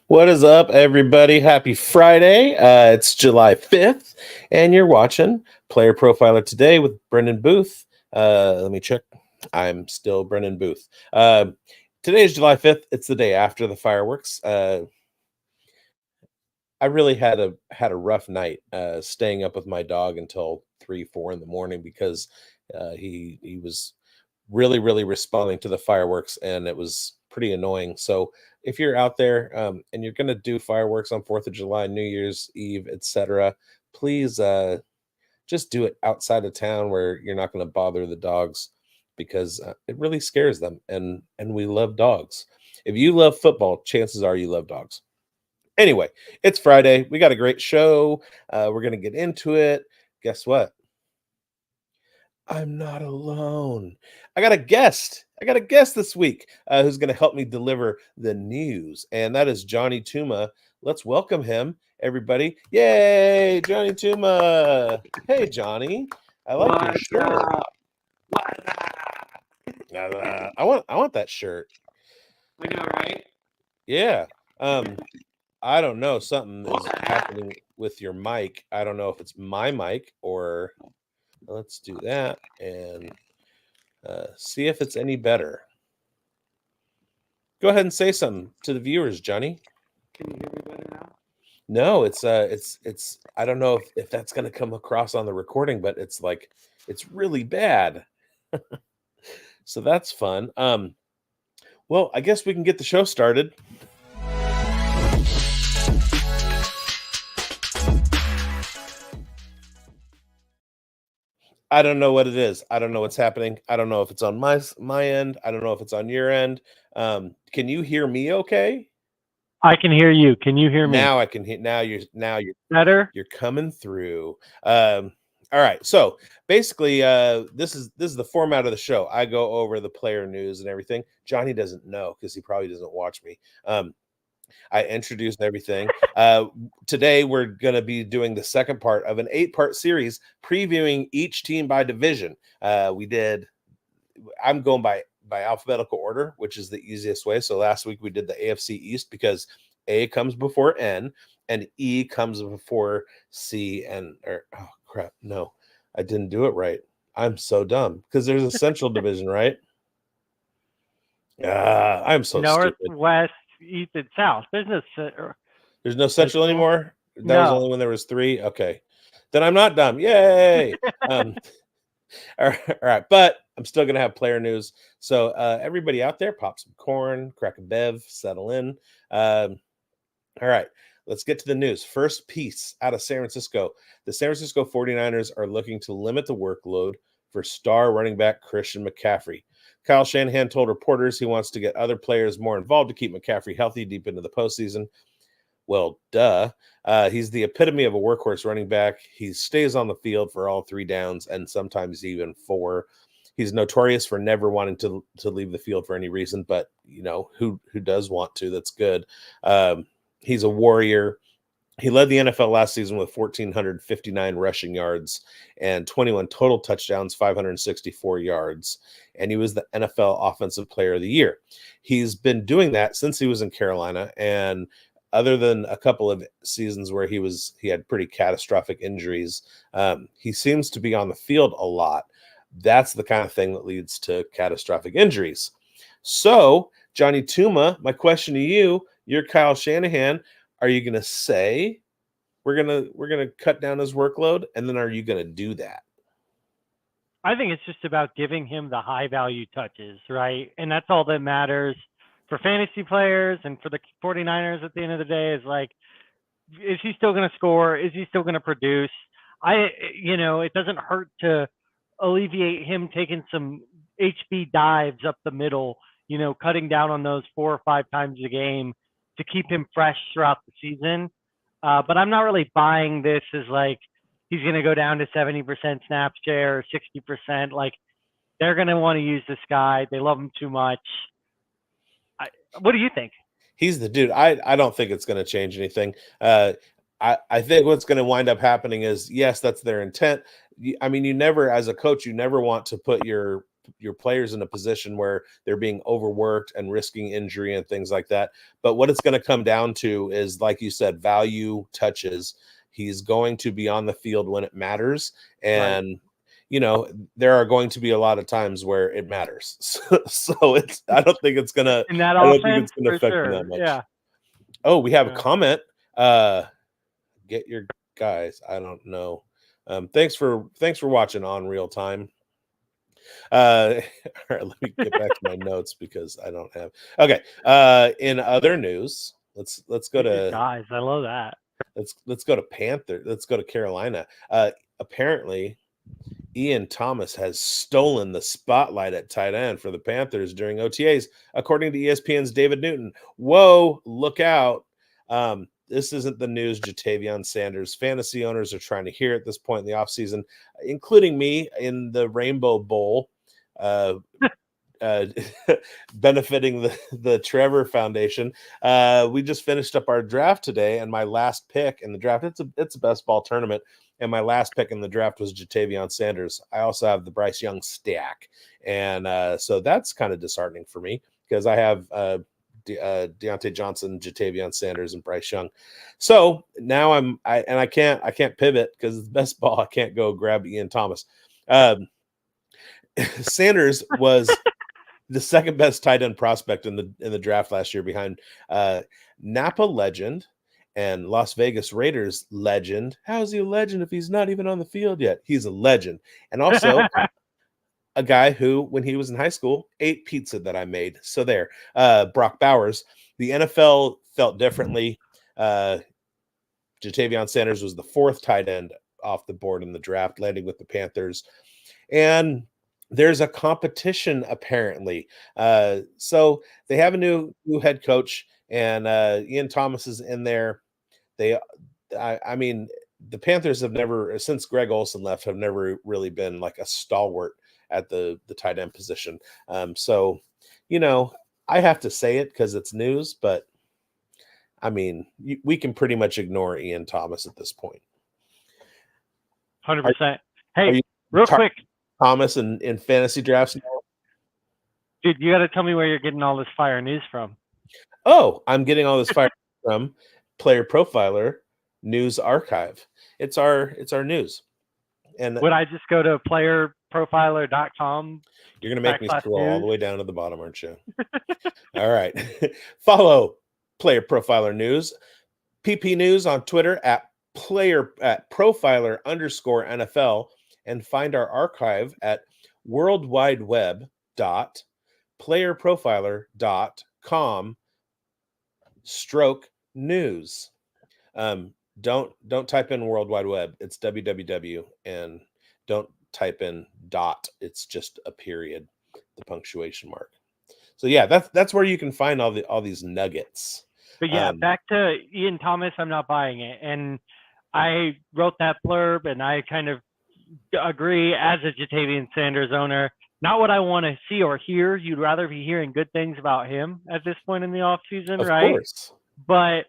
What is up, everybody? Happy Friday. It's July 5th, and you're watching Player Profiler Today with Brendon Booth. Let me check. I'm still Brendon Booth. Today is July 5th. It's the day after the fireworks. I really had a rough night staying up with my dog until 3, 4 in the morning because he was really responding to the fireworks, and it was pretty annoying. So if you're out there and you're going to do fireworks on 4th of July, New Year's Eve, etc., please just do it outside of town where you're not going to bother the dogs, because it really scares them, and we love dogs. If you love football, chances are you love dogs. Anyway, it's Friday. We got a great show. We're going to get into it. Guess what? I'm not alone. I got a guest this week who's going to help me deliver the news, and that is Jonny Tooma. Let's welcome him, everybody. Yay, Jonny Tooma. Hey, Johnny. I like your What's shirt. up? What's up? I want that shirt. I know, right? Yeah. I don't know. Something is happening with your mic. I don't know if it's my mic or let's do that and see if it's any better. Go ahead and say something to the viewers, Johnny. Can you hear me better now? No, it's I don't know if that's gonna come across on the recording, but it's really bad. So that's fun. Well, I guess we can get the show started. I don't know what it is. I don't know what's happening. I don't know if it's on my end. I don't know if it's on your end. Can you hear me okay? I can hear you. Can you hear me? Now I can hear. Now you're Better? You're coming through. All right. So basically, this is the format of the show. I go over the player news and everything. Johnny doesn't know because he probably doesn't watch me. I introduced everything. Today, we're going to be doing the second part of an 8-part series previewing each team by division. I'm going by alphabetical order, which is the easiest way. So last week we did the AFC East because A comes before N and E comes before C oh crap, no, I didn't do it right. I'm so dumb because there's a Central Division, right? I'm so North, stupid. West, East, and South. There's no Central anymore? That was No. only when there was 3? Okay. Then I'm not dumb. Yay! All right. But I'm still going to have player news. So everybody out there, pop some corn, crack a bev, settle in. All right. Let's get to the news. First piece out of San Francisco. The San Francisco 49ers are looking to limit the workload for star running back Christian McCaffrey. Kyle Shanahan told reporters he wants to get other players more involved to keep McCaffrey healthy deep into the postseason. Well, duh. He's the epitome of a workhorse running back. He stays on the field for all 3 downs and sometimes even 4. He's notorious for never wanting to leave the field for any reason, but who does want to? That's good. He's a warrior. He led the NFL last season with 1,459 rushing yards and 21 total touchdowns, 564 yards. And he was the NFL Offensive Player of the Year. He's been doing that since he was in Carolina. And other than a couple of seasons where he had pretty catastrophic injuries, he seems to be on the field a lot. That's the kind of thing that leads to catastrophic injuries. So, Jonny Tooma, my question to you, you're Kyle Shanahan. Are you going to say we're gonna cut down his workload, and then are you going to do that? I think it's just about giving him the high value touches, right? And that's all that matters for fantasy players and for the 49ers at the end of the day is like, is he still going to score? Is he still going to produce? It doesn't hurt to alleviate him taking some HB dives up the middle, cutting down on those 4 or 5 times a game to keep him fresh throughout the season. But I'm not really buying this as like he's going to go down to 70% snap share or 60%. Like they're going to want to use this guy. They love him too much. What do you think? He's the dude. I don't think it's going to change anything. I think what's going to wind up happening is, yes, that's their intent. I mean, you never, as a coach, you never want to put your your players in a position where they're being overworked and risking injury and things like that. But what it's going to come down to is, like you said, value touches. He's going to be on the field when it matters, and Right. you know, there are going to be a lot of times where it matters. So it's, I don't think it's gonna, In that I don't think offense, it's gonna for affect him sure. that much. Yeah. Oh, we have a Yeah. comment. Get your guys. I don't know. Thanks for watching on real time. All right, let me get back to my notes because I don't have. Okay. In other news, let's go to Guys, I love that. let's go to Panther. Let's go to Carolina. Apparently, Ian Thomas has stolen the spotlight at tight end for the Panthers during OTAs, according to ESPN's David Newton. Whoa, look out. This isn't the news Jatavion Sanders fantasy owners are trying to hear at this point in the offseason, including me in the Rainbow Bowl, benefiting the Trevor Foundation. We just finished up our draft today, and my last pick in the draft, it's a best ball tournament, and my last pick in the draft was Jatavion Sanders. I also have the Bryce Young stack, and so that's kind of disheartening for me because I have Deontay Johnson, Jatavion Sanders, and Bryce Young. So now I can't pivot because it's best ball. I can't go grab Ian Thomas. Sanders was the second best tight end prospect in the draft last year, behind Napa legend and Las Vegas Raiders legend. How is he a legend if he's not even on the field yet? He's a legend, and also a guy who, when he was in high school, ate pizza that I made. So there, Brock Bowers. The NFL felt differently. Jatavion Sanders was the fourth tight end off the board in the draft, landing with the Panthers. And there's a competition apparently. So they have a new head coach, and Ian Thomas is in there. I mean, the Panthers have never, since Greg Olsen left, have never really been like a stalwart at the tight end position. So, you know, I have to say it because it's news, but I mean, we can pretty much ignore Ian Thomas at this point. 100%. Hey, real quick, Thomas in fantasy drafts now? Dude, you got to tell me where you're getting all this fire news from. Oh, I'm getting all this fire from Player Profiler News Archive. It's our news. And would I just go to playerprofiler.com? You're going to make me scroll all the way down to the bottom, aren't you? All right. Follow Player Profiler News, PP News on Twitter at profiler_NFL, and find our archive at worldwideweb.playerprofiler.com/news. Don't type in World Wide Web. It's www, and don't type in dot. It's just a period, the punctuation mark. So yeah, that's where you can find all these nuggets. But yeah, back to Ian Thomas, I'm not buying it. And I wrote that blurb, and I kind of agree as a Jatavion Sanders owner. Not what I want to see or hear. You'd rather be hearing good things about him at this point in the offseason, right? Of course. But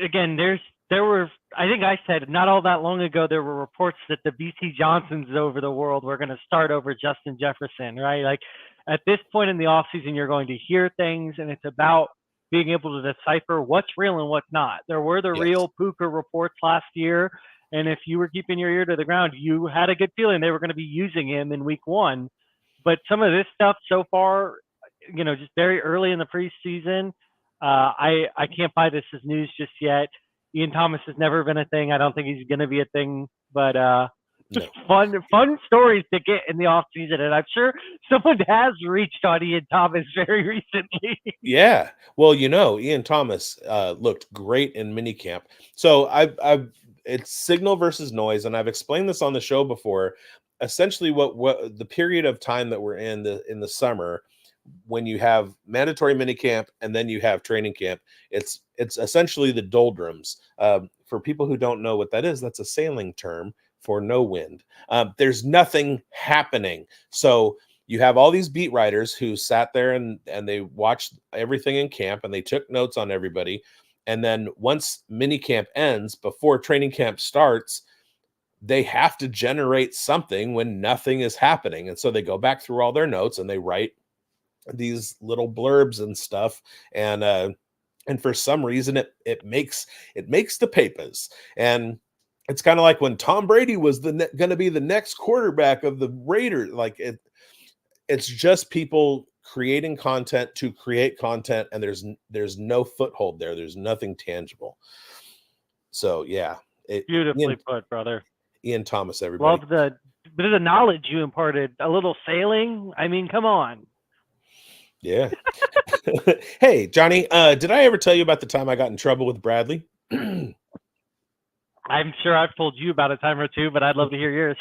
again, there were, I think I said not all that long ago, there were reports that the BC Johnsons over the world were going to start over Justin Jefferson, right? Like at this point in the offseason, you're going to hear things, and it's about being able to decipher what's real and what's not. There were the real Puka reports last year, and if you were keeping your ear to the ground, you had a good feeling they were going to be using him in week one. But some of this stuff so far, you know, just very early in the preseason, I can't buy this as news just yet. Ian Thomas has never been a thing. I don't think he's going to be a thing, but just fun stories to get in the offseason. And I'm sure someone has reached on Ian Thomas very recently. Yeah. Well, you know, Ian Thomas looked great in minicamp. So it's signal versus noise, and I've explained this on the show before. Essentially, what the period of time that we're in the summer, when you have mandatory minicamp and then you have training camp, it's essentially the doldrums. For people who don't know what that is, that's a sailing term for no wind. There's nothing happening. So you have all these beat writers who sat there and they watched everything in camp and they took notes on everybody. And then once minicamp ends, before training camp starts, they have to generate something when nothing is happening. And so they go back through all their notes and they write these little blurbs and stuff. And for some reason it makes the papers. And it's kind of like when Tom Brady was going to be the next quarterback of the Raiders. Like it's just people creating content to create content, and there's no foothold there. There's nothing tangible. So yeah, Beautifully put, brother. Ian Thomas, everybody. Love the bit of the knowledge you imparted. A little sailing. I mean, come on. Yeah. Hey, Johnny, did I ever tell you about the time I got in trouble with Bradley? I'm sure I've told you about a time or two, but I'd love to hear yours.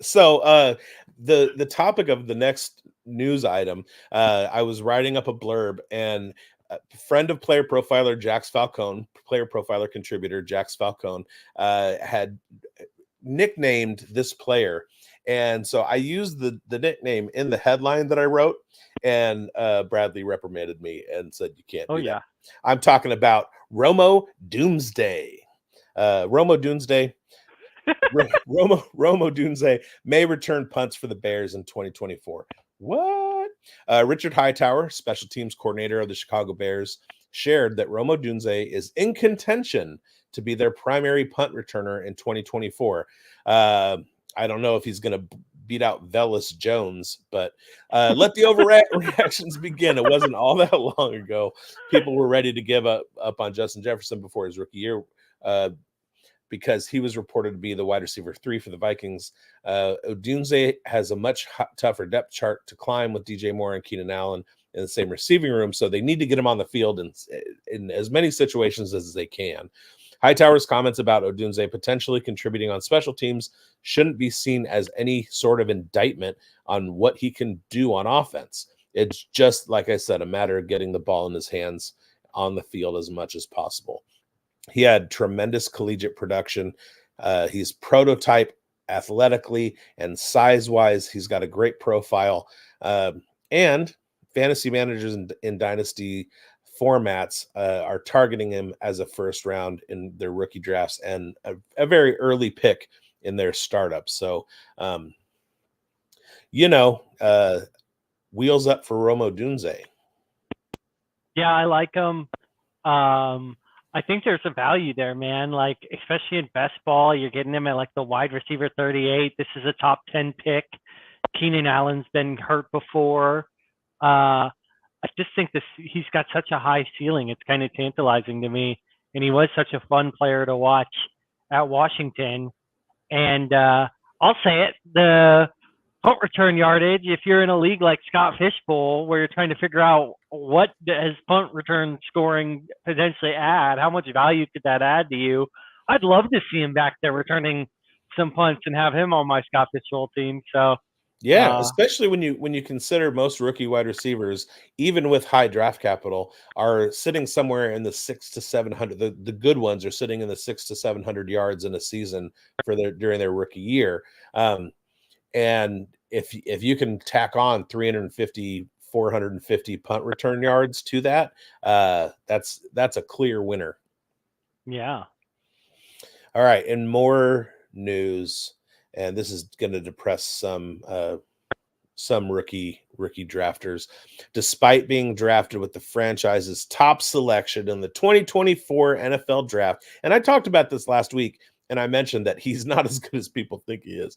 So the topic of the next news item, I was writing up a blurb, and a friend of player profiler Jax Falcone, player profiler contributor Jax Falcone, had nicknamed this player. And so I used the nickname in the headline that I wrote, and Bradley reprimanded me and said, you can't do that. I'm talking about Romo Doomsday. Romo Doomsday. Romo Doomsday may return punts for the Bears in 2024. What? Richard Hightower, special teams coordinator of the Chicago Bears, shared that Romo Doomsday is in contention to be their primary punt returner in 2024. I don't know if he's going to beat out Velus Jones, but let the overreactions begin. It wasn't all that long ago. People were ready to give up on Justin Jefferson before his rookie year because he was reported to be the wide receiver 3 for the Vikings. Odunze has a much tougher depth chart to climb with DJ Moore and Keenan Allen in the same receiving room, so they need to get him on the field in as many situations as they can. Hightower's comments about Odunze potentially contributing on special teams shouldn't be seen as any sort of indictment on what he can do on offense. It's just, like I said, a matter of getting the ball in his hands on the field as much as possible. He had tremendous collegiate production. He's prototype athletically and size-wise. He's got a great profile. And fantasy managers in Dynasty formats are targeting him as a first round in their rookie drafts and a very early pick in their startup. So, wheels up for Romo Doomsday. Yeah, I like him. I think there's a value there, man. Like, especially in best ball, you're getting him at like the wide receiver 38. This is a top 10 pick. Keenan Allen's been hurt before. I just think he's got such a high ceiling. It's kind of tantalizing to me. And he was such a fun player to watch at Washington. And I'll say it, the punt return yardage, if you're in a league like Scott Fishbowl, where you're trying to figure out what does punt return scoring potentially add, how much value could that add to you, I'd love to see him back there returning some punts and have him on my Scott Fishbowl team. So yeah, especially when you consider most rookie wide receivers, even with high draft capital, are sitting somewhere in the 600 to 700. The good ones are sitting in the 600 to 700 yards in a season during their rookie year. And if you can tack on 350, 450 punt return yards to that, that's a clear winner. Yeah. All right, and more news. And this is going to depress some rookie drafters. Despite being drafted with the franchise's top selection in the 2024 NFL draft, and I talked about this last week, and I mentioned that he's not as good as people think he is.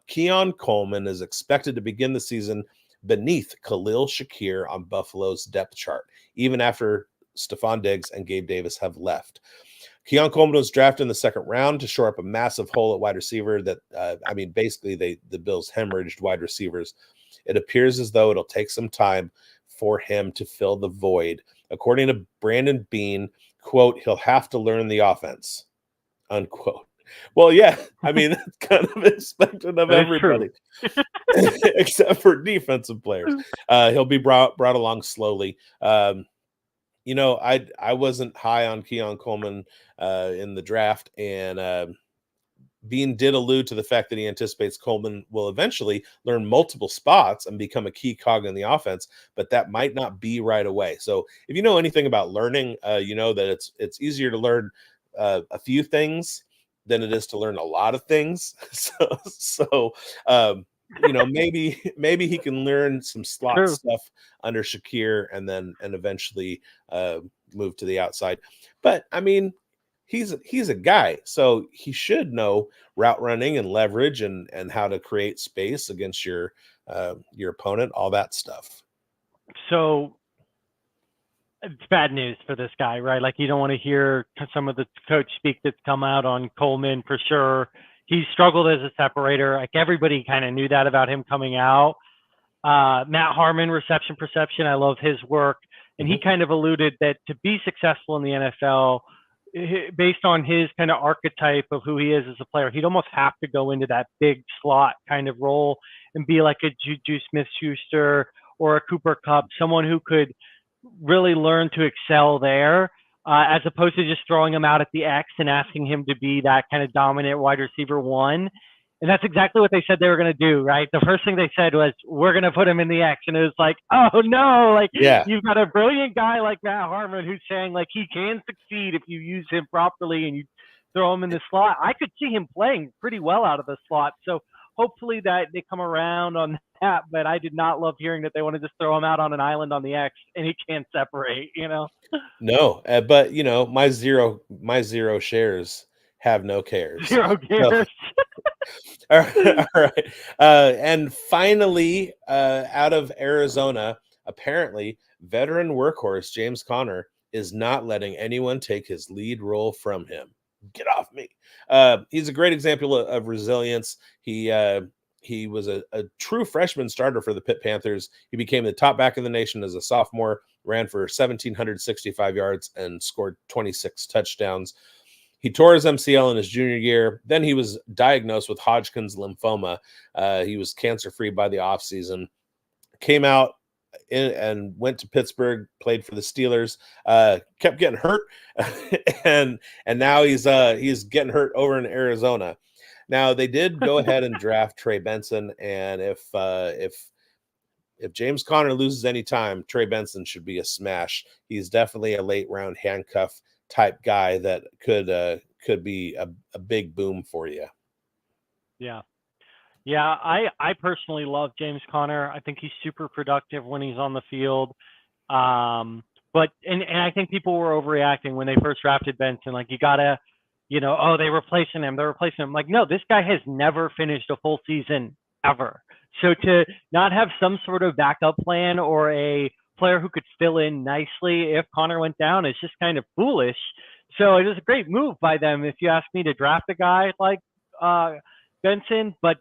Keon Coleman is expected to begin the season beneath Khalil Shakir on Buffalo's depth chart, even after Stephon Diggs and Gabe Davis have left. Keon Coleman was drafted in the second round to shore up a massive hole at wide receiver that, basically the Bills hemorrhaged wide receivers. It appears as though it'll take some time for him to fill the void. According to Brandon Bean, quote, he'll have to learn the offense, unquote. Well, yeah, that's kind of expected of everybody, except for defensive players. He'll be brought along slowly. I wasn't high on Keon Coleman in the draft, and Bean did allude to the fact that he anticipates Coleman will eventually learn multiple spots and become a key cog in the offense, but that might not be right away. So if you know anything about learning, you know that it's easier to learn a few things than it is to learn a lot of things. So maybe he can learn some slot True. stuff under Shakir and eventually move to the outside. But I mean, he's a guy, so he should know route running and leverage and how to create space against your opponent, all that stuff. So it's bad news for this guy, right? Like, you don't want to hear some of the coach speak that's come out on Coleman for sure. He struggled as a separator. Like, everybody kind of knew that about him coming out. Matt Harmon, reception perception, I love his work. And he kind of alluded that to be successful in the NFL, based on his kind of archetype of who he is as a player, he'd almost have to go into that big slot kind of role and be like a Juju Smith-Schuster or a Cooper Kupp, someone who could really learn to excel there, as opposed to just throwing him out at the X and asking him to be that kind of dominant wide receiver one. And that's exactly what they said they were going to do, right? The first thing they said was, we're going to put him in the X. And it was like, oh no, like, you've got a brilliant guy like Matt Harmon who's saying like he can succeed if you use him properly and you throw him in the slot. I could see him playing pretty well out of the slot. So hopefully that they come around on that, but I did not love hearing that they want to just throw him out on an island on the X and he can't separate, No, but my zero shares have no cares. Zero cares. All right. And finally, out of Arizona, apparently veteran workhorse James Conner is not letting anyone take his lead role from him. Get off me. He's a great example of resilience. He was a true freshman starter for the Pitt Panthers. He became the top back in the nation as a sophomore, ran for 1,765 yards and scored 26 touchdowns. He tore his MCL in his junior year. Then he was diagnosed with Hodgkin's lymphoma. He was cancer-free by the offseason. Came out and went to Pittsburgh, played for the Steelers, kept getting hurt, and now he's getting hurt over in Arizona. Now they did go ahead and draft Trey Benson, and if James Conner loses any time, Trey Benson should be a smash. He's definitely a late round handcuff type guy that could be a big boom for you. Yeah. I personally love James Conner. I think he's super productive when he's on the field. But I think people were overreacting when they first drafted Benson. Like, you gotta, they're replacing him. Like, no, this guy has never finished a full season ever. So to not have some sort of backup plan or a player who could fill in nicely if Conner went down is just kind of foolish. So it was a great move by them, if you ask me, to draft a guy like Benson. But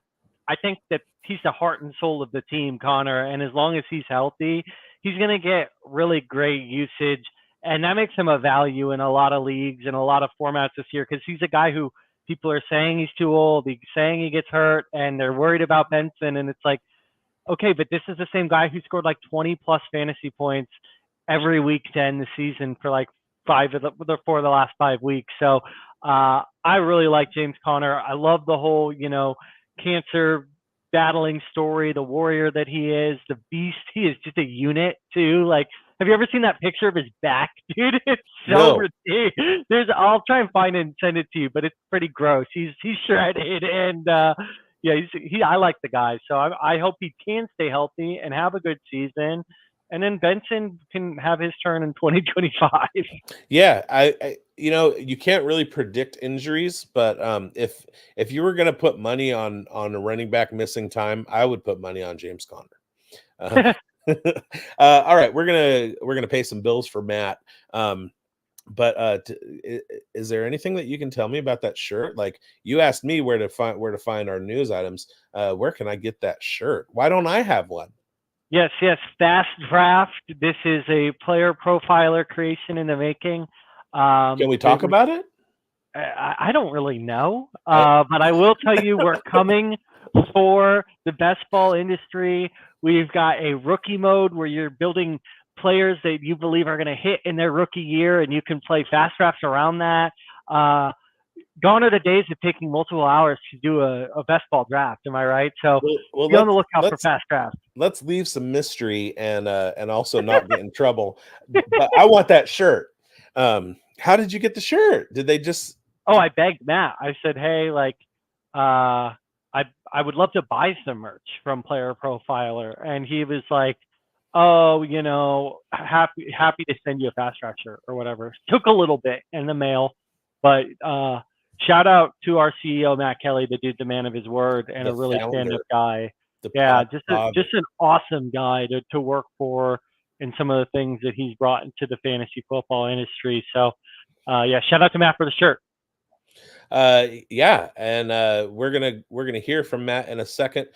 I think that he's the heart and soul of the team, Conner, and as long as he's healthy, he's going to get really great usage, and that makes him a value in a lot of leagues and a lot of formats this year, because he's a guy who people are saying he's too old, he's saying he gets hurt, and they're worried about Benson, and it's like, okay, but this is the same guy who scored like 20 plus fantasy points every week to end the season for like four of the last 5 weeks. So I really like James Conner. I love the whole, cancer battling story, the warrior that he is, the beast. He is just a unit too. Like, have you ever seen that picture of his back, dude? It's so ridiculous. I'll try and find it and send it to you, but it's pretty gross. He's shredded, and I like the guy. So I hope he can stay healthy and have a good season, and then Benson can have his turn in 2025. Yeah, I you can't really predict injuries, but if you were going to put money on a running back missing time, I would put money on James Conner. All right, we're gonna pay some bills for Matt. But is there anything that you can tell me about that shirt? Like, you asked me where to find our news items. Where can I get that shirt? Why don't I have one? Yes. Fast Draft. This is a player profiler creation in the making. Can we talk about it? I don't really know, but I will tell you we're coming for the best ball industry. We've got a rookie mode where you're building players that you believe are going to hit in their rookie year, and you can play fast drafts around that. Gone are the days of taking multiple hours to do a best ball draft. Am I right? So be on the lookout for fast drafts. Let's leave some mystery and also not get in trouble. But I want that shirt. How did you get the shirt? Did they just oh, I begged Matt. I said, hey, like, I would love to buy some merch from Player Profiler, and he was like, oh, happy to send you a fast track shirt or whatever. Took a little bit in the mail, but shout out to our CEO Matt Kelly, the dude's a man of his word and The a really founder, stand-up guy. the Yeah, podfather. just an awesome guy to work for, and some of the things that he's brought into the fantasy football industry. So, yeah, shout out to Matt for the shirt. Yeah, and we're gonna hear from Matt in a second.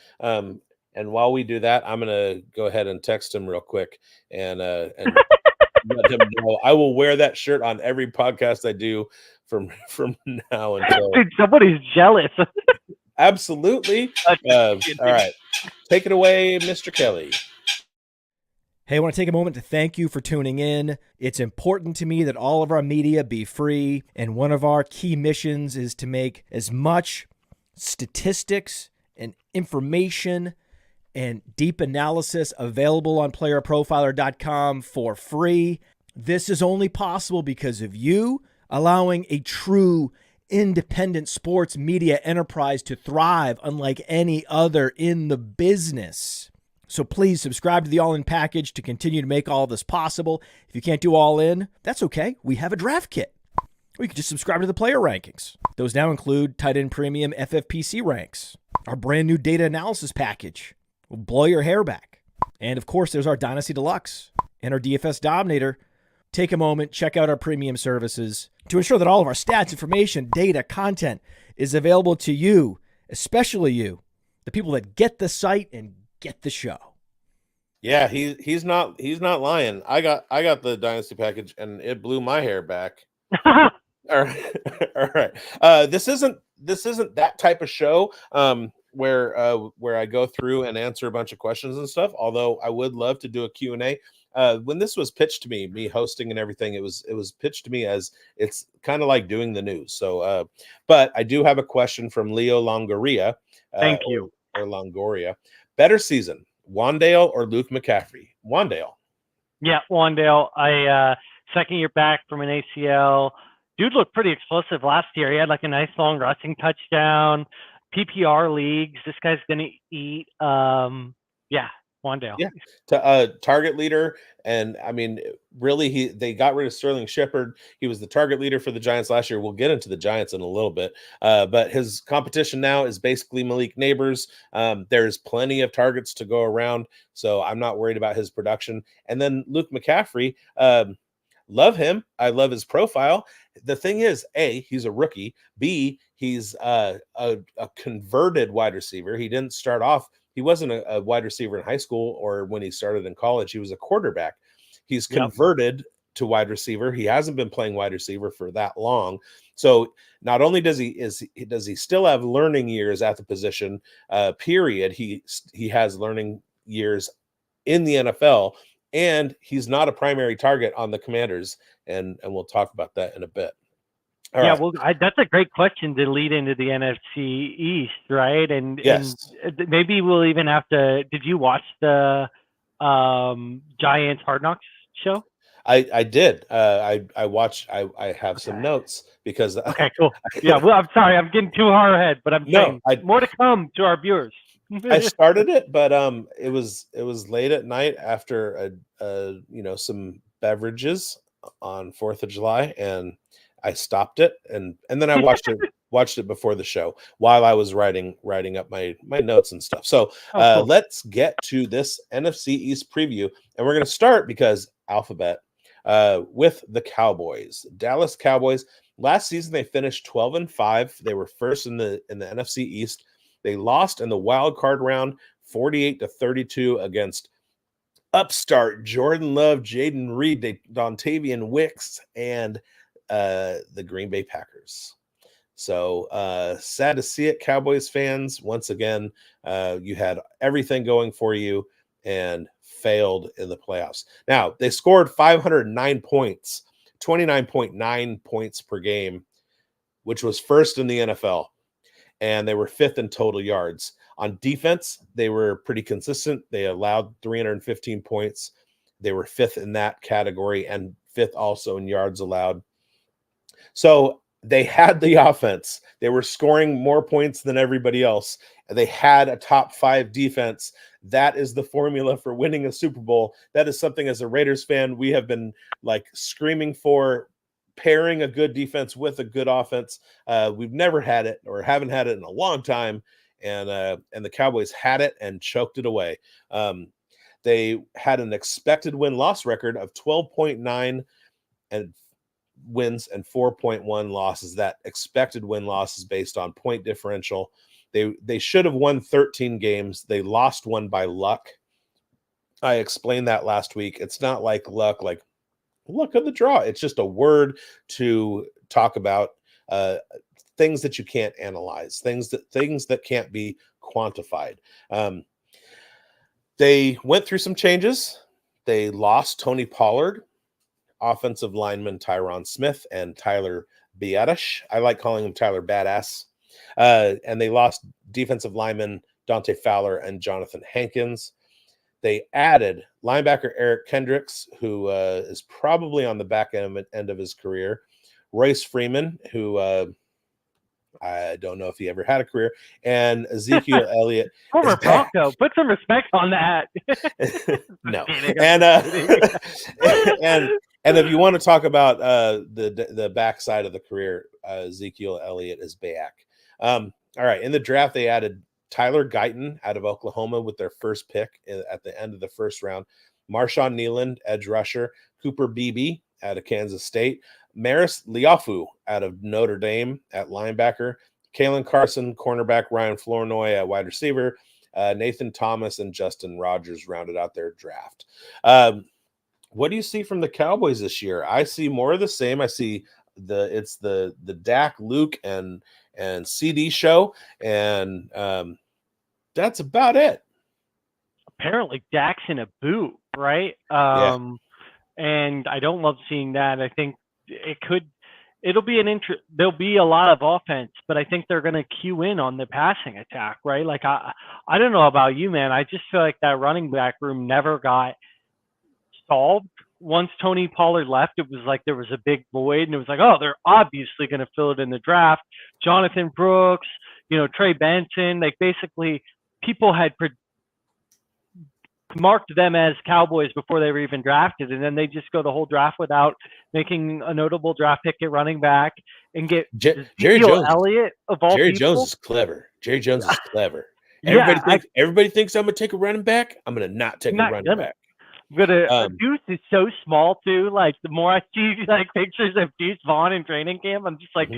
And while we do that, I'm gonna go ahead and text him real quick and let him know I will wear that shirt on every podcast I do from now until. Dude, somebody's jealous. Absolutely. All right, take it away, Mr. Kelly. Hey, I want to take a moment to thank you for tuning in. It's important to me that all of our media be free, and one of our key missions is to make as much statistics and information and deep analysis available on playerprofiler.com for free. This is only possible because of you allowing a true independent sports media enterprise to thrive unlike any other in the business. So please subscribe to the All In package to continue to make all this possible. If you can't do All In, that's okay. We have a draft kit. Or you can just subscribe to the player rankings. Those now include tight end premium FFPC ranks, our brand new data analysis package will blow your hair back. And of course, there's our Dynasty Deluxe and our DFS Dominator. Take a moment, check out our premium services to ensure that all of our stats, information, data, content is available to you, especially you, the people that get the site and get the show. Yeah, he's not lying. I got the Dynasty package and it blew my hair back. All right. All right. This isn't that type of show where I go through and answer a bunch of questions and stuff, although I would love to do a Q&A. When this was pitched to me hosting and everything, it was pitched to me as it's kind of like doing the news. So but I do have a question from Leo Longoria. Thank you. Or Longoria. Better season, Wandale or Luke McCaffrey? Wandale. Yeah, Wandale. I second year back from an ACL. Dude looked pretty explosive last year. He had like a nice long rushing touchdown. PPR leagues. This guy's gonna eat. Yeah, Wandale. Yeah, target leader, and I mean, really, they got rid of Sterling Shepard. He was the target leader for the Giants last year. We'll get into the Giants in a little bit, but his competition now is basically Malik Neighbors. There's plenty of targets to go around, so I'm not worried about his production. And then Luke McCaffrey, love him. I love his profile. The thing is, A, he's a rookie. B, he's a converted wide receiver. He didn't start off. He wasn't a wide receiver in high school or when he started in college. He was a quarterback. He's converted to wide receiver. He hasn't been playing wide receiver for that long. So not only does he still have learning years at the position, period, he has learning years in the NFL, and he's not a primary target on the Commanders. And we'll talk about that in a bit. All right. Well, that's a great question to lead into the NFC East, right? And, yes. And maybe we'll even have to. Did you watch the Giants Hard Knocks show? I did. I watched. I have some notes because. Okay, cool. Yeah. Well, I'm sorry. I'm getting too far ahead, but I'm saying more to come to our viewers. I started it, but it was late at night after some beverages on 4th of July, and I stopped it, and then I watched it before the show while I was writing up my notes and stuff. So cool. Let's get to this NFC East preview, and we're going to start because alphabet with the Cowboys. Dallas Cowboys. Last season they finished 12-5. They were first in the NFC East. They lost in the wild card round 48-32 against upstart Jordan Love, Jaden Reed, Dontavian Wicks, and the Green Bay Packers. So sad to see it, Cowboys fans. Once again, you had everything going for you and failed in the playoffs. Now, they scored 509 points, 29.9 points per game, which was first in the NFL. And they were fifth in total yards. On defense, they were pretty consistent. They allowed 315 points. They were fifth in that category and fifth also in yards allowed. So they had the offense. They were scoring more points than everybody else. They had a top 5 defense. That is the formula for winning a Super Bowl. That is something, as a Raiders fan, we have been like screaming for, pairing a good defense with a good offense. We've never had it, or haven't had it in a long time. And the Cowboys had it and choked it away. They had an expected win-loss record of 12.9 and wins and 4.1 losses. That expected win-loss is based on point differential. They should have won 13 games. They lost one by luck. I explained that last week. It's not like luck, like luck of the draw. It's just a word to talk about things that you can't analyze, things that can't be quantified. They went through some changes. They lost Tony Pollard, offensive lineman Tyron Smith, and Tyler Biadasz. I like calling him Tyler Badass. And they lost defensive lineman Dante Fowler and Jonathan Hankins. They added linebacker Eric Kendricks, who is probably on the back end of his career. Royce Freeman, who I don't know if he ever had a career, and Ezekiel Elliott. Former Bronco. Put some respect on that. No. And if you want to talk about the backside of the career, Ezekiel Elliott is back. All right. In the draft, they added Tyler Guyton out of Oklahoma with their first pick at the end of the first round. Marshawn Nealand, edge rusher. Cooper Beebe out of Kansas State. Maris Liafu out of Notre Dame at linebacker. Kalen Carson, cornerback. Ryan Flournoy at wide receiver. Nathan Thomas and Justin Rogers rounded out their draft. What do you see from the Cowboys this year? I see more of the same. I see the Dak, Luke, and CD show, and that's about it. Apparently, Dak's in a boot, right? Yeah. And I don't love seeing that. I think it'll be there'll be a lot of offense, but I think they're going to cue in on the passing attack, right? Like I don't know about you, man. I just feel like that running back room never got solved. Once Tony Pollard left, it was like there was a big void, and it was like, oh, they're obviously going to fill it in the draft. Jonathan Brooks, Trey Benson, like basically people had marked them as Cowboys before they were even drafted, and then they just go the whole draft without making a notable draft pick at running back and get Jerry Jones. Elliott of all Jerry people. Jones is clever. Jerry Jones is clever. Yeah, Everybody thinks I'm gonna take a running back. I'm gonna not take a running back. Deuce is so small too. Like the more I see like pictures of Deuce Vaughn in training camp, I'm just like,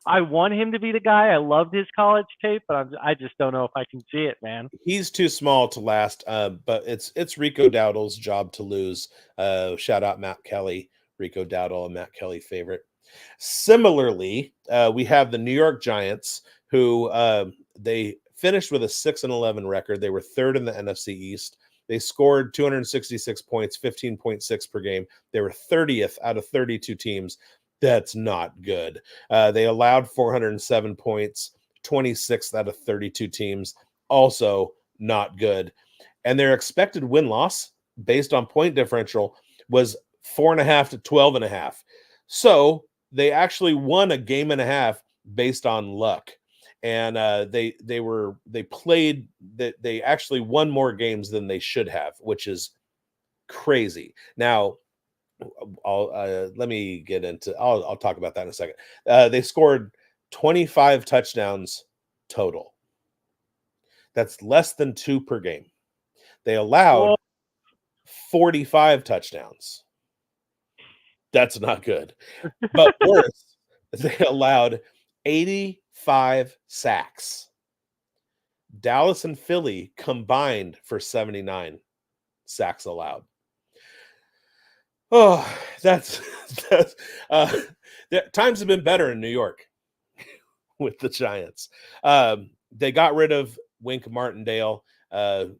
I want him to be the guy. I loved his college tape, but I just don't know if I can see it, man. He's too small to last. But it's Rico Dowdle's job to lose. Shout out Matt Kelly, Rico Dowdle, a Matt Kelly favorite. Similarly, we have the New York Giants, who they finished with a 6-11 record. They were third in the NFC East. They scored 266 points, 15.6 per game. They were 30th out of 32 teams. That's not good. They allowed 407 points, 26th out of 32 teams. Also not good. And their expected win-loss based on point differential was 4.5 to 12.5. So they actually won a game and a half based on luck. And they actually won more games than they should have, which is crazy. Now, let me get into. I'll talk about that in a second. They scored 25 touchdowns total. That's less than 2 per game. They allowed 45 touchdowns. That's not good. But worse, they allowed 85 sacks. Dallas and Philly combined for 79 sacks allowed. Oh, that's times have been better in New York with the Giants. They got rid of Wink Martindale, and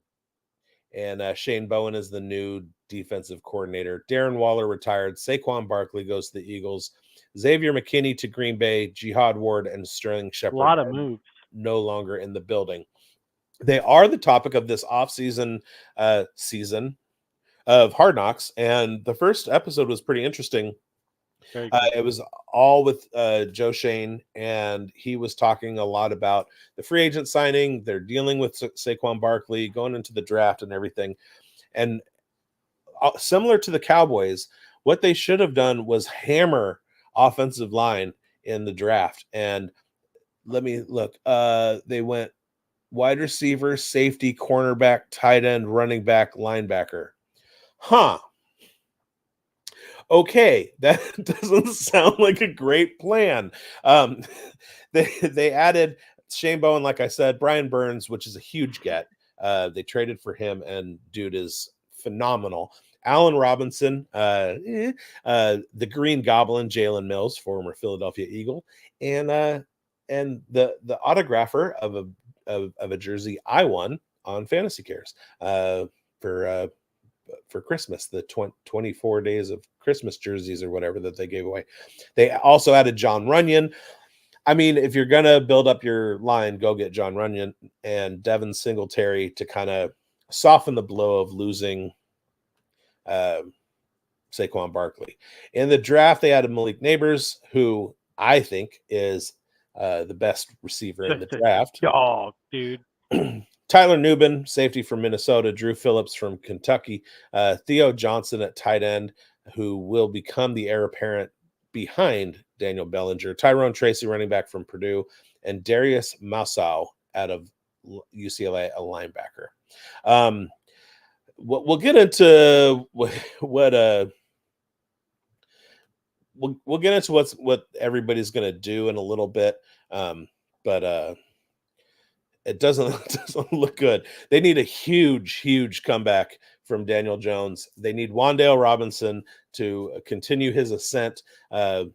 Shane Bowen is the new defensive coordinator. Darren Waller retired. Saquon Barkley goes to the Eagles. Xavier McKinney to Green Bay. Jihad Ward and Sterling Shepard. A lot of moves. No longer in the building. They are the topic of this offseason season of Hard Knocks, and the first episode was pretty interesting. Very cool. It was all with Joe Shane, and he was talking a lot about the free agent signing. They're dealing with Saquon Barkley going into the draft and everything. And similar to the Cowboys, what they should have done was hammer offensive line in the draft. And let me look. They went wide receiver, safety, cornerback, tight end, running back, linebacker. Huh. Okay, that doesn't sound like a great plan. They added Shane Bowen, like I said, Brian Burns, which is a huge get. They traded for him, and dude is phenomenal. Allen Robinson, the Green Goblin, Jalen Mills, former Philadelphia Eagle, and the autographer of a jersey I won on Fantasy Cares for Christmas, the 24 days of Christmas jerseys or whatever that they gave away. They also added John Runyon. I mean, if you're going to build up your line, go get John Runyon and Devin Singletary to kind of soften the blow of losing Saquon Barkley. In the draft, they added Malik Neighbors, who I think is the best receiver in the draft. Dog, dude. Tyler Nubin, safety from Minnesota, Drew Phillips from Kentucky, Theo Johnson at tight end, who will become the heir apparent behind Daniel Bellinger, Tyrone Tracy, running back from Purdue, and Darius Masau out of UCLA, a linebacker. We'll get into we'll get into what everybody's going to do in a little bit, but it doesn't look good. They need a huge comeback from Daniel Jones. They need Wan'Dale Robinson to continue his ascent, have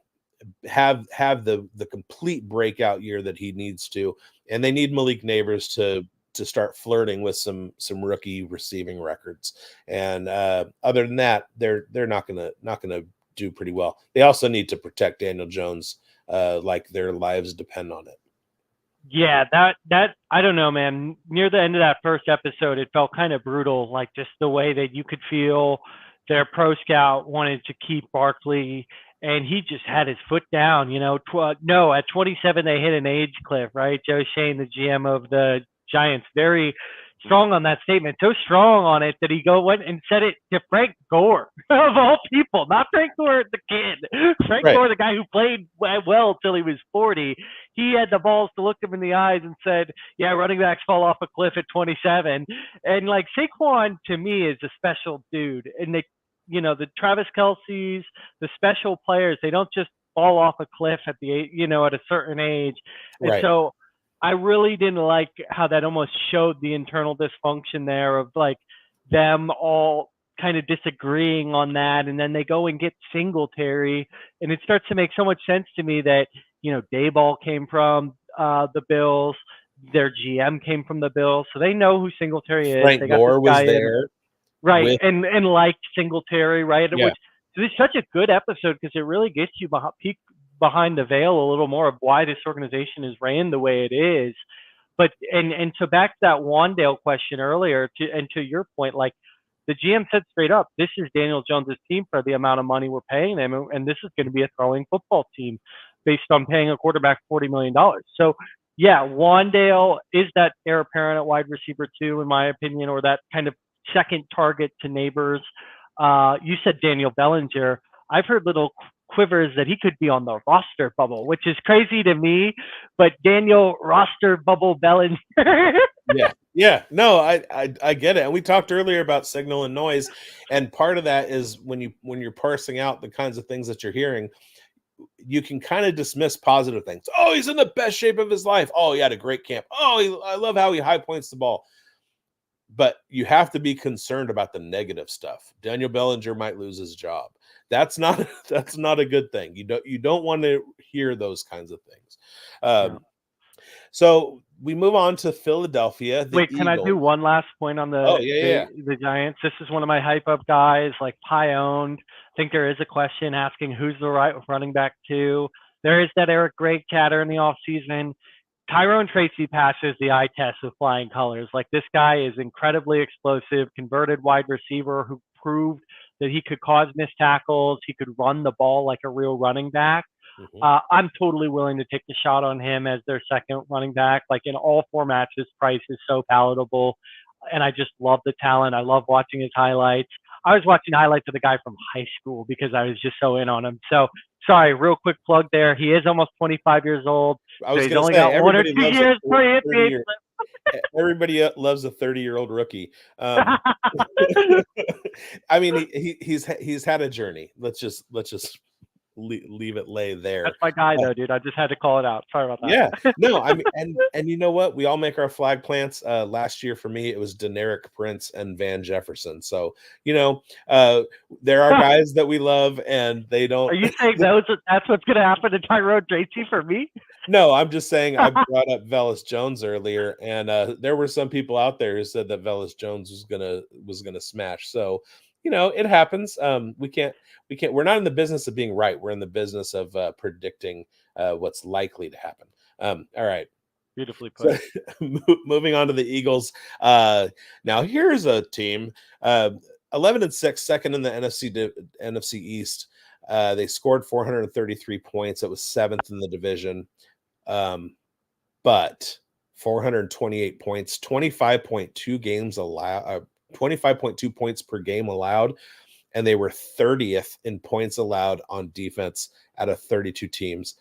the complete breakout year that he needs to, and they need Malik Neighbors to start flirting with some rookie receiving records. And other than that, they're not gonna do pretty well. They also need to protect Daniel Jones, like their lives depend on it. Yeah, that I don't know, man. Near the end of that first episode, it felt kind of brutal, like just the way that you could feel their pro scout wanted to keep Barkley, and he just had his foot down. You know, no, at 27 they hit an age cliff, right? Joe Shane, the GM of the Giants, very strong on that statement, so strong on it that he went and said it to Frank Gore of all people, not Frank Gore the kid, Frank Right. Gore, the guy who played well till he was 40. He had the balls to look him in the eyes and said, yeah, running backs fall off a cliff at 27. And like Saquon to me is a special dude. And they, you know, the Travis Kelce's, the special players, they don't just fall off a cliff at at a certain age. And Right. so I really didn't like how that almost showed the internal dysfunction there of like them all kind of disagreeing on that. And then they go and get Singletary. And it starts to make so much sense to me that, you know, Dayball came from the Bills. Their GM came from the Bills. So they know who Singletary is. Frank They got Gore this was guy there. right. with- And liked Singletary, right? Yeah. So this is such a good episode because it really gets you behind the veil a little more of why this organization is ran the way it is. But and so back to that Wan'Dale question earlier, to your point, like the GM said straight up, this is Daniel Jones's team for the amount of money we're paying him, and this is going to be a throwing football team based on paying a quarterback $40 million. So yeah, Wan'Dale is that heir apparent at wide receiver too, in my opinion, or that kind of second target to Neighbors. You said Daniel Bellinger. I've heard little quivers that he could be on the roster bubble, which is crazy to me, but Daniel roster bubble Bellinger. Yeah. No, I get it. And we talked earlier about signal and noise. And part of that is when you're parsing out the kinds of things that you're hearing, you can kind of dismiss positive things. Oh, he's in the best shape of his life. Oh, he had a great camp. Oh, I love how he high points the ball. But you have to be concerned about the negative stuff. Daniel Bellinger might lose his job. That's not a good thing. You don't want to hear those kinds of things. So we move on to Philadelphia. Wait, can I do one last point on the Giants? This is one of my hype up guys, like Pie owned. I think there is a question asking who's the right running back to. There is that Eric Gray catter in the offseason. Tyrone Tracy passes the eye test with flying colors. Like, this guy is incredibly explosive, converted wide receiver who proved that he could cause missed tackles. He could run the ball like a real running back. Mhm. I'm totally willing to take the shot on him as their second running back. Like in all formats, his price is so palatable. And I just love the talent. I love watching his highlights. I was watching highlights of the guy from high school because I was just so in on him. So sorry, real quick plug there. He is almost 25 years old. I So was he's going to only say, got 1 or everybody 2 loves years a for it. 30-year everybody loves a 30-year-old rookie. I mean, he's had a journey. Let's just leave it lay there. That's my guy, though, dude. I just had to call it out. Sorry about that. Yeah, no, I mean, and you know what? We all make our flag plants. Last year for me, it was Deneric Prince and Van Jefferson. So there are guys that we love, and they don't. Are you saying that's what's going to happen to Tyrone Tracy for me? No, I'm just saying I brought up Velus Jones earlier, and there were some people out there who said that Velus Jones was gonna smash. So, it happens. We're not in the business of being right. We're in the business of predicting what's likely to happen. All right. Beautifully put. So, moving on to the Eagles. Now here's a team, 11-6, second in the NFC East. They scored 433 points. It was 7th in the division. But 428 points, 25.2 games allowed, 25.2 points per game allowed, and they were 30th in points allowed on defense out of 32 teams.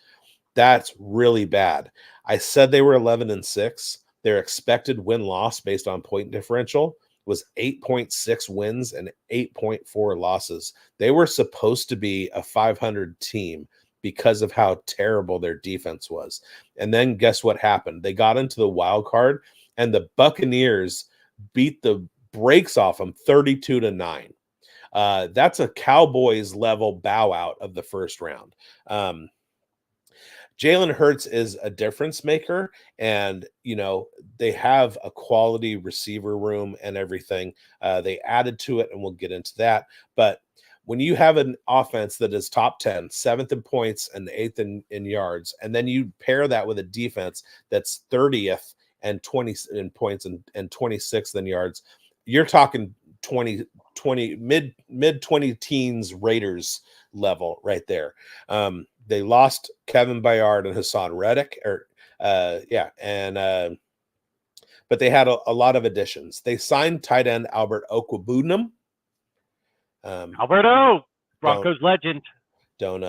That's really bad. I said they were 11-6. Their expected win-loss based on point differential was 8.6 wins and 8.4 losses. They were supposed to be a 500 team because of how terrible their defense was. And then guess what happened? They got into the wild card, and the Buccaneers beat the brakes off them 32-9. That's a Cowboys level bow out of the first round. Jalen Hurts is a difference maker, and they have a quality receiver room and everything. They added to it, and we'll get into that. But when you have an offense that is top 10, 7th in points and 8th in yards, and then you pair that with a defense that's 30th and 20 in points and 26th in yards, you're talking 20 mid 20 teens Raiders level right there. They lost Kevin Byard and Hassan Reddick, but they had a lot of additions. They signed tight end Albert Okwuegbunam. Alberto, Broncos legend. Don't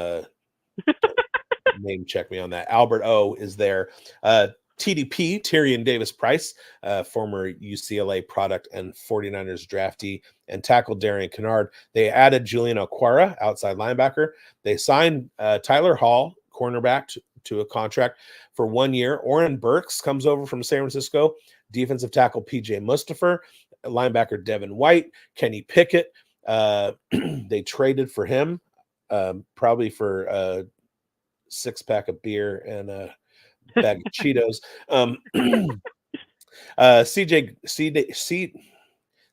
name check me on that. Albert O is there. TDP, Tyrion Davis Price, former UCLA product and 49ers draftee, and tackle Darian Kennard. They added Julian Okwara, outside linebacker. They signed Tyler Hall, cornerback, to a contract for 1 year. Oren Burks comes over from San Francisco. Defensive tackle PJ Mustipher, linebacker Devin White, Kenny Pickett. They traded for him, probably for a 6-pack of beer and a bag of Cheetos.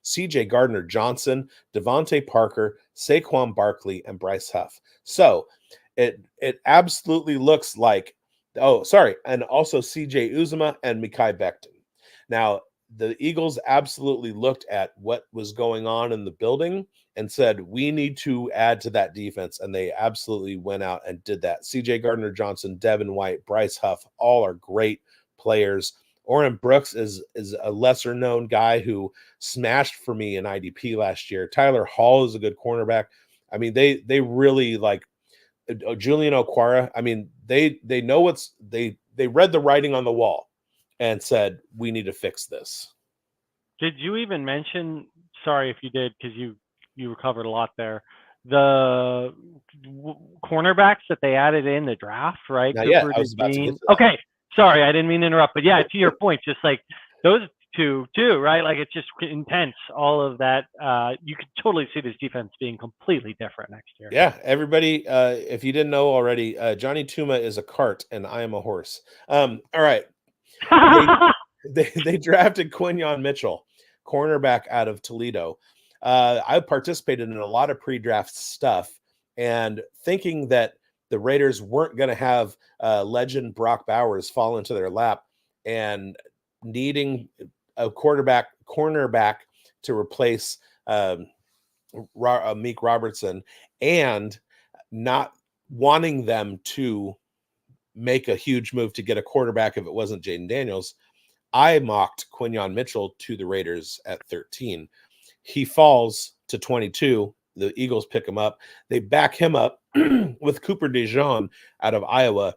CJ Gardner Johnson, Devontae Parker, Saquon Barkley, and Bryce Huff. So it absolutely looks like, and also CJ Uzomah and Mekhi Becton. Now, the Eagles absolutely looked at what was going on in the building and said, we need to add to that defense. And they absolutely went out and did that. CJ Gardner Johnson, Devin White, Bryce Huff, all are great players. Oren Brooks is a lesser known guy who smashed for me in IDP last year. Tyler Hall is a good cornerback. I mean, they really like Julian Okwara. I mean, they know they read the writing on the wall and said, we need to fix this. Did you even mention, sorry if you did, because you recovered a lot there, the cornerbacks that they added in the draft, right? Yeah, I was about to get to that. Okay, sorry, I didn't mean to interrupt, but yeah, to your point, just like those two too, right? Like it's just intense, all of that. You could totally see this defense being completely different next year. Yeah, everybody, if you didn't know already, Jonny Tooma is a cart and I am a horse. All right. They drafted Quinyon Mitchell, cornerback out of Toledo. I participated in a lot of pre-draft stuff and thinking that the Raiders weren't going to have legend Brock Bowers fall into their lap, and needing a cornerback to replace Meek Robertson, and not wanting them to make a huge move to get a quarterback if it wasn't Jaden Daniels, I mocked Quinyon Mitchell to the Raiders at 13. He falls to 22. The Eagles pick him up. They back him up with Cooper DeJean out of Iowa.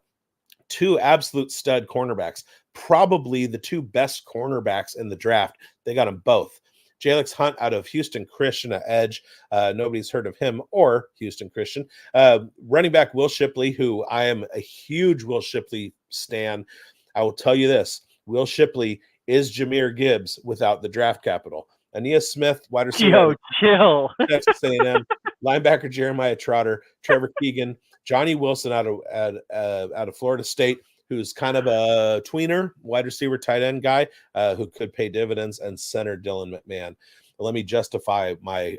2 absolute stud cornerbacks, probably the 2 best cornerbacks in the draft. They got them both. Jalex Hunt out of Houston Christian at edge. Nobody's heard of him or Houston Christian. Running back Will Shipley, who I am a huge Will Shipley stan. I will tell you this. Will Shipley is Jahmyr Gibbs without the draft capital. Aeneas Smith, wide receiver. Yo, chill. Texas A&M. Linebacker Jeremiah Trotter, Trevor Keegan, Johnny Wilson out of Florida State, who's kind of a tweener, wide receiver, tight end guy who could pay dividends, and center Dylan McMahon. Let me justify my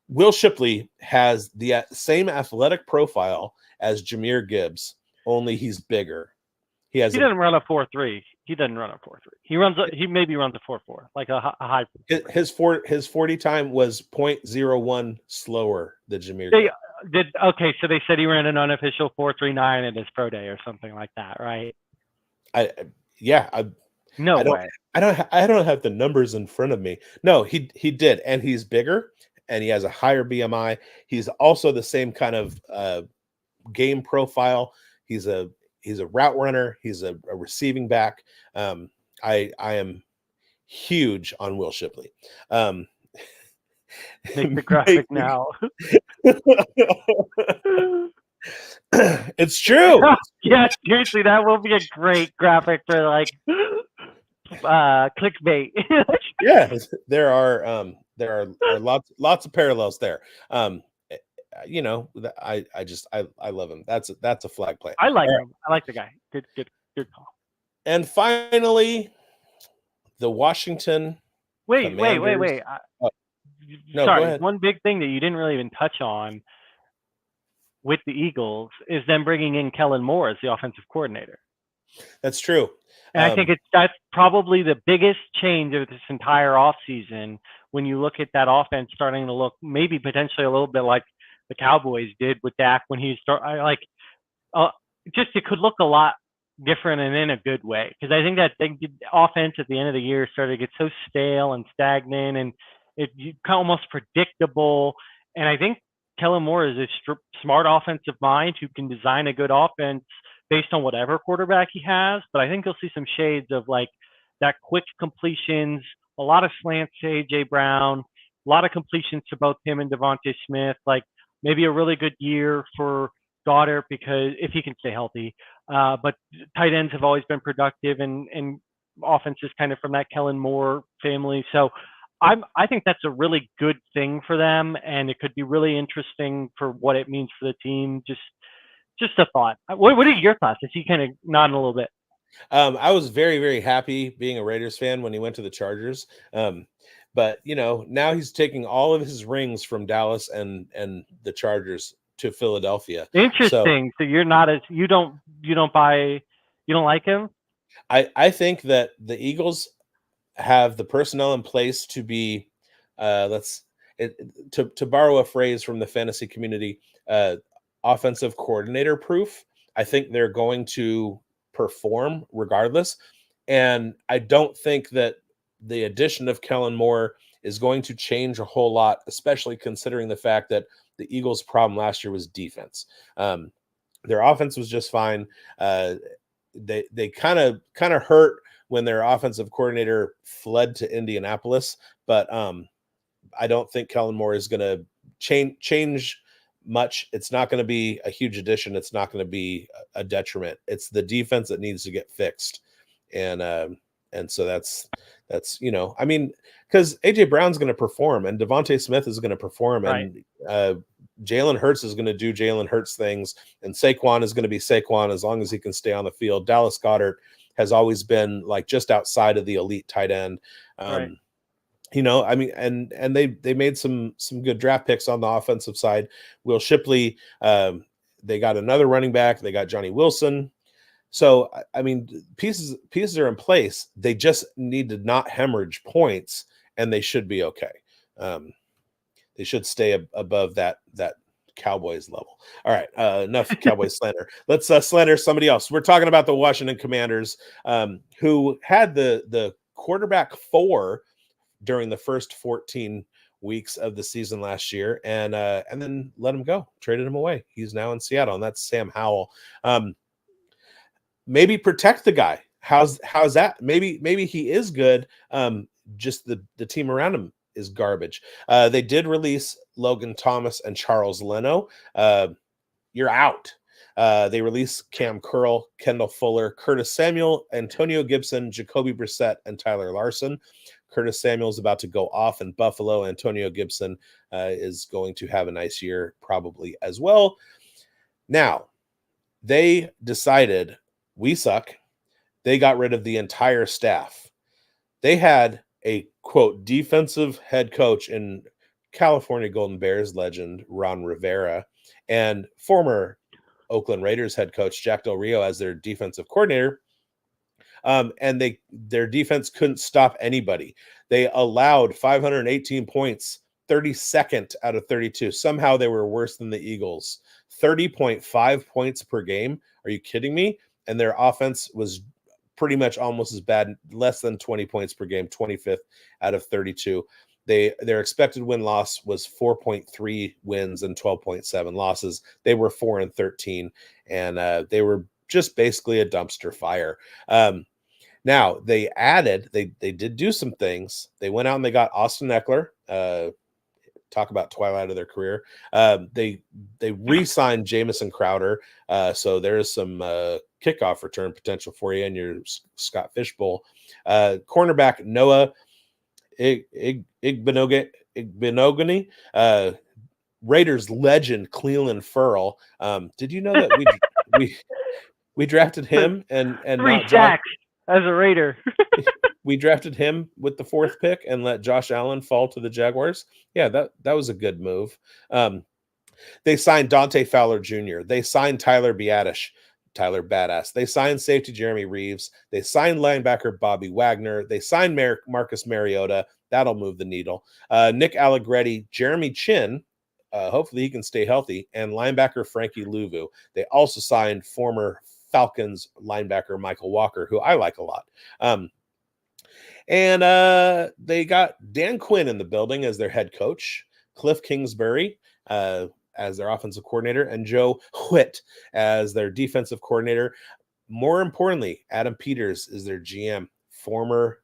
Will Shipley has the same athletic profile as Jahmyr Gibbs, only he's bigger. He doesn't run a 4.3. He doesn't run a 4.3. He maybe runs a 4.4, like a high. His 40 time was 0.01 slower than Jahmyr Gibbs. Okay, so they said he ran an unofficial 4.39 at his pro day or something like that, right? No way. I don't have the numbers in front of me. No, he did, and he's bigger, and he has a higher BMI. He's also the same kind of game profile. He's a route runner. He's a receiving back. I am huge on Will Shipley. Make the graphic now. It's true. Yeah, seriously, that will be a great graphic for like clickbait. Yeah, there are lots of parallels there. You know, I love him. That's a flag play. I like him. I like the guy. Good call. And finally, the Washington. Wait. No, sorry. go ahead. One big thing that you didn't really even touch on with the Eagles is them bringing in Kellen Moore as the offensive coordinator. That's true. And I think that's probably the biggest change of this entire offseason when you look at that offense starting to look maybe potentially a little bit like the Cowboys did with Dak when he started. It could look a lot different and in a good way, because I think that the offense at the end of the year started to get so stale and stagnant and almost predictable. And I think Kellen Moore is a smart offensive mind who can design a good offense based on whatever quarterback he has. But I think you'll see some shades of like that quick completions, a lot of slants to A.J. Brown, a lot of completions to both him and Devontae Smith, like maybe a really good year for Goddard because if he can stay healthy. But tight ends have always been productive and offenses kind of from that Kellen Moore family. So I think that's a really good thing for them, and it could be really interesting for what it means for the team. Just a thought. What are your thoughts? Is he kind of nodding a little bit? I was very, very happy being a Raiders fan when he went to the Chargers. But you know, now he's taking all of his rings from Dallas and the Chargers to Philadelphia. Interesting. So you're not as you don't like him? I think that the Eagles have the personnel in place to be to borrow a phrase from the fantasy community, offensive coordinator proof. I think they're going to perform regardless. And I don't think that the addition of Kellen Moore is going to change a whole lot, especially considering the fact that the Eagles' problem last year was defense. Their offense was just fine. They kind of hurt when their offensive coordinator fled to Indianapolis, but I don't think Kellen Moore is going to change much. It's not going to be a huge addition. It's not going to be a detriment. It's the defense that needs to get fixed, and so that's I mean, because AJ Brown's going to perform and Devontae Smith is going to perform, right. And Jalen Hurts is going to do Jalen Hurts things, and Saquon is going to be Saquon as long as he can stay on the field. Dallas Goedert has always been like just outside of the elite tight end. Right. You know, I mean, and they made some good draft picks on the offensive side. Will Shipley, they got another running back. They got Johnny Wilson. So, I mean, pieces are in place. They just need to not hemorrhage points, and they should be okay. They should stay above that Cowboys level. All right, enough Cowboys slander. Let's slander somebody else. We're talking about the Washington Commanders, who had the quarterback 4 during the first 14 weeks of the season last year, and then let him go, traded him away. He's now in Seattle, and that's Sam Howell. Maybe protect the guy. How's that? Maybe he is good. Just the team around him is garbage. They did release Logan Thomas and Charles Leno. You're out. They released Cam Curl, Kendall Fuller, Curtis Samuel, Antonio Gibson, Jacoby Brissett, and Tyler Larson. Curtis Samuel is about to go off in Buffalo. Antonio Gibson is going to have a nice year probably as well. Now, they decided we suck. They got rid of the entire staff. They had a, quote, defensive head coach in California Golden Bears legend Ron Rivera and former Oakland Raiders head coach Jack Del Rio as their defensive coordinator. And their defense couldn't stop anybody. They allowed 518 points, 32nd out of 32. Somehow they were worse than the Eagles. 30.5 points per game. Are you kidding me? And their offense was pretty much almost as bad, less than 20 points per game, 25th out of 32. Their expected win-loss was 4.3 wins and 12.7 losses. They were 4-13, and they were just basically a dumpster fire. Now they did do some things. They went out and they got Austin Eckler. Talk about twilight of their career. They re-signed Jamison Crowder. So there's some kickoff return potential for you in your Scott Fishbowl. Cornerback Noah Igbenogany, Raiders legend Cleveland Ferrell. Did you know that we drafted him and 3 not sacks as a Raider? we drafted him with the 4th pick and let Josh Allen fall to the Jaguars? Yeah, that was a good move. They signed Dante Fowler Jr. They signed Tyler Badass. They signed safety Jeremy Reeves. They signed linebacker Bobby Wagner. They signed Marcus Mariota. That'll move the needle. Nick Allegretti, Jeremy Chin. Hopefully he can stay healthy. And linebacker Frankie Louvu. They also signed former Falcons linebacker Michael Walker, who I like a lot. And they got Dan Quinn in the building as their head coach, Cliff Kingsbury as their offensive coordinator, and Joe Whitt as their defensive coordinator. More importantly, Adam Peters is their GM, former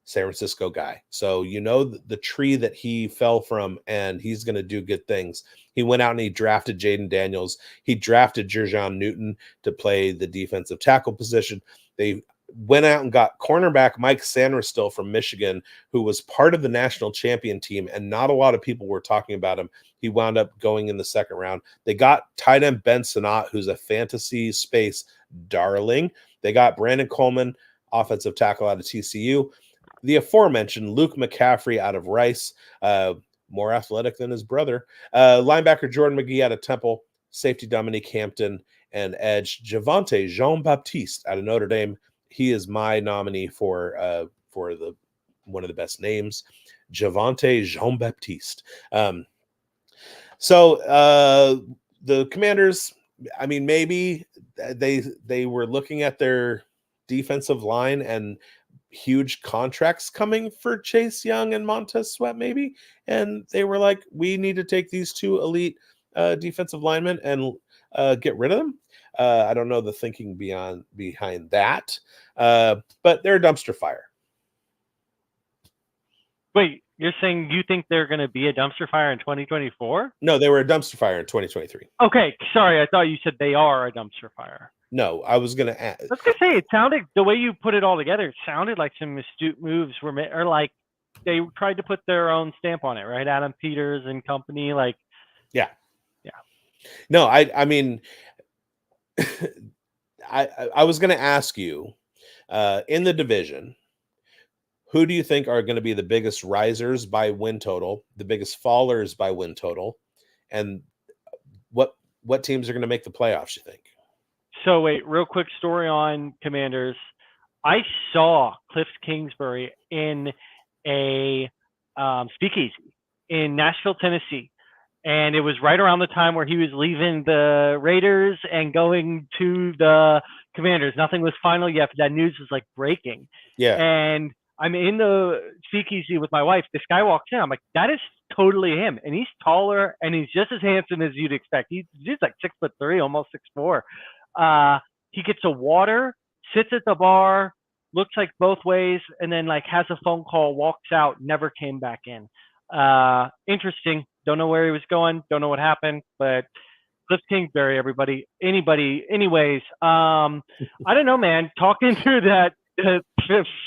San Francisco guy. So you know the tree that he fell from, and he's going to do good things. He went out and he drafted Jaden Daniels. He drafted Jerjon Newton to play the defensive tackle position. They went out and got cornerback Mike Sanderstill from Michigan, who was part of the national champion team, and not a lot of people were talking about him. He wound up going in the 2nd round. They got tight end Ben Sinnott, who's a fantasy space darling. They got Brandon Coleman, offensive tackle out of TCU. The aforementioned Luke McCaffrey out of Rice, more athletic than his brother. Linebacker Jordan McGee out of Temple, safety Dominique Hampton, and edge Javonte Jean-Baptiste out of Notre Dame. He is my nominee for the one of the best names, Javonte Jean-Baptiste. So the Commanders, I mean, maybe they were looking at their defensive line and huge contracts coming for Chase Young and Montez Sweat, maybe, and they were like, we need to take these 2 elite defensive linemen and get rid of them. I don't know the thinking behind that, but they're a dumpster fire. Wait, you're saying you think they're going to be a dumpster fire in 2024? No, they were a dumpster fire in 2023. Okay, sorry, I thought you said they are a dumpster fire. No, I was going to add. I was going to say, it sounded, the way you put it all together, it sounded like some astute moves were made, or like they tried to put their own stamp on it, right? Adam Peters and company, like. Yeah. Yeah. No, I mean, I was going to ask you, in the division, who do you think are going to be the biggest risers by win total, the biggest fallers by win total, and what teams are going to make the playoffs, you think? So wait, real quick story on Commanders. I saw Cliff Kingsbury in a speakeasy in Nashville, Tennessee. And it was right around the time where he was leaving the Raiders and going to the Commanders. Nothing was final yet, but that news was like breaking. Yeah. And I'm in the speakeasy with my wife. This guy walks in. I'm like, that is totally him. And he's taller and he's just as handsome as you'd expect. He's like 6'3", almost 6'4". He gets a water, sits at the bar, looks like both ways, and then like has a phone call, walks out, never came back in. Interesting. Don't know where he was going. Don't know what happened, but Cliff Kingsbury, everybody, anybody, anyways. I don't know, man. Talking through that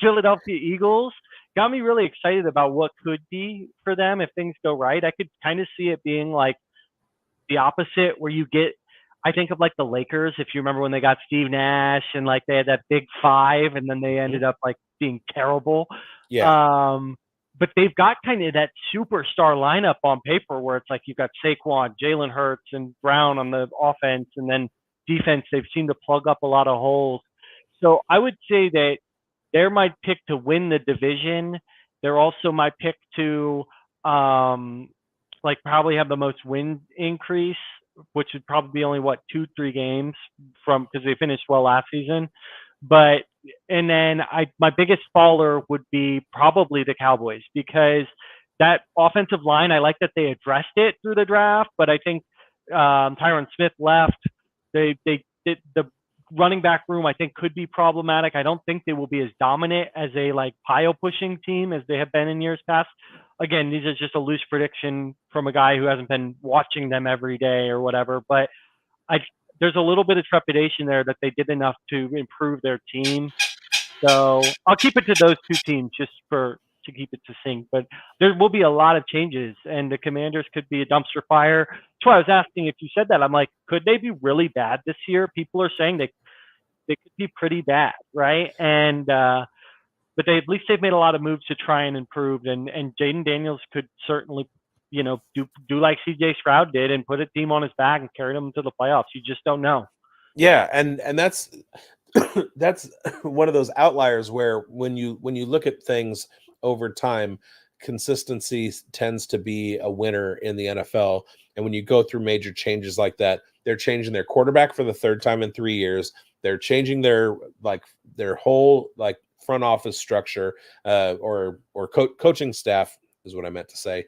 Philadelphia Eagles got me really excited about what could be for them if things go right. I could kind of see it being like the opposite, where you get, I think of like the Lakers, if you remember when they got Steve Nash and like they had that big five and then they ended up like being terrible. Yeah. But they've got kind of that superstar lineup on paper where it's like you've got Saquon, Jalen Hurts, and Brown on the offense, and then defense, they've seemed to plug up a lot of holes. So I would say that they're my pick to win the division. They're also my pick to like probably have the most win increase, which would probably be only 2-3 games from, because they finished well last season. But and then my biggest faller would be probably the Cowboys, because that offensive line, I like that they addressed it through the draft, but I think Tyron Smith left. They the running back room, I think, could be problematic. I don't think they will be as dominant as a like pile pushing team as they have been in years past. Again, these are just a loose prediction from a guy who hasn't been watching them every day or whatever, but there's a little bit of trepidation there that they did enough to improve their team. So I'll keep it to those two teams just to keep it succinct. But there will be a lot of changes, and the Commanders could be a dumpster fire. That's why I was asking if you said that. I'm like, could they be really bad this year? People are saying they could be pretty bad, right? And but at least they've made a lot of moves to try and improve. And Jaden Daniels could certainly, do like CJ Stroud did and put a team on his back and carry them to the playoffs. You just don't know. Yeah, and that's that's one of those outliers where when you look at things over time, consistency tends to be a winner in the NFL. And when you go through major changes like that, they're changing their quarterback for the third time in 3 years. They're changing their whole front office structure or coaching staff is what I meant to say.